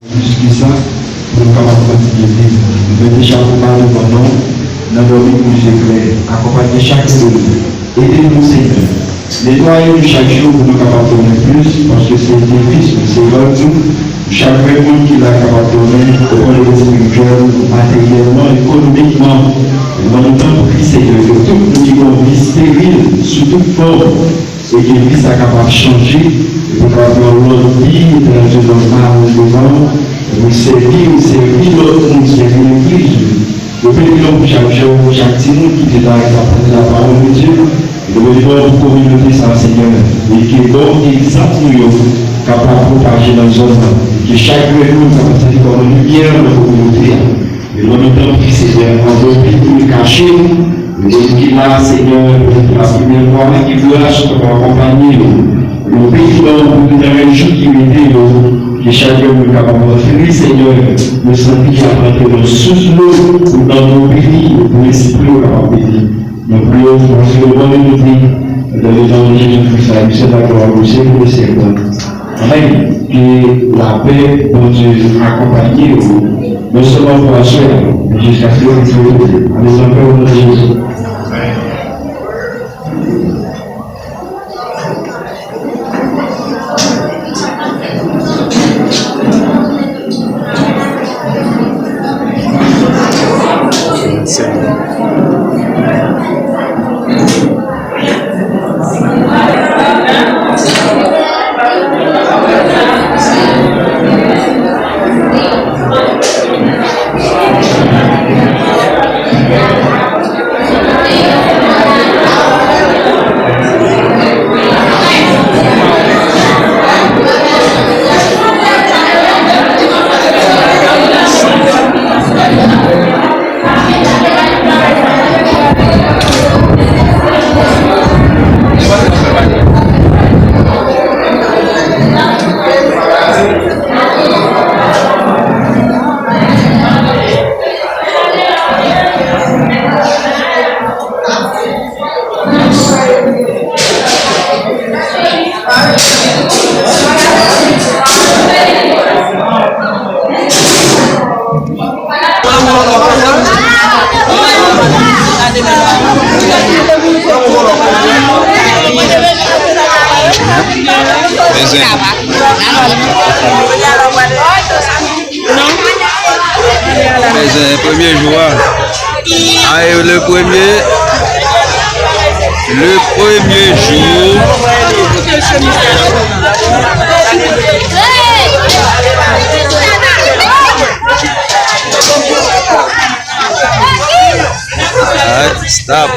Jusqu'à ça, pour nous capables de continuer de vivre. Nous mettons chaque mal de mon nom, dans le vie pour nous éclairer. Accompagner chacun de nous. Aidez-nous, Seigneur. Nettoyez-nous chaque jour pour nous capables de donner plus, parce que c'est difficile, c'est vrai tout. Chaque monde qui l'a capable de donner, au point de vue spirituel, matériellement, économiquement, dans le temps pour Christ, Seigneur, que tout nous qui avons une vie stérile, sous toute forme, et que vie soit capable de changer, et pour avoir l'autre vie, dans le normal, devant, nous servir l'autre monde, servir l'Église. Le président pour chaque jour, chaque petit monde qui est là, qui apprend la parole de Dieu, et le devoir de communauté, ça, Seigneur, et qui est bon, exemple, capable de propager dans la zone, que chaque monde capable de faire comme une lumière dans la communauté. Et le nom de Seigneur, enveloppé pour le cacher, et qui là, Seigneur, la première fois, qui voit, pour accompagner le président pour nous donner un jour qui était que chacun est capable de faire, Seigneur, le sang qui a rentré dans sous l'eau ou dans nos pays, pour l'esprit capable de vivre. Nous prions pour le bon unité dans le nom de Jésus-Christ, la mission de la gloire au siècle des siècles. Amen. Que la paix de Dieu accompagne non seulement pour la soeur, mais jusqu'à ce que vous soyez. Allez encore au nom de Jésus. Premier joueur. Le premier jour. Stop.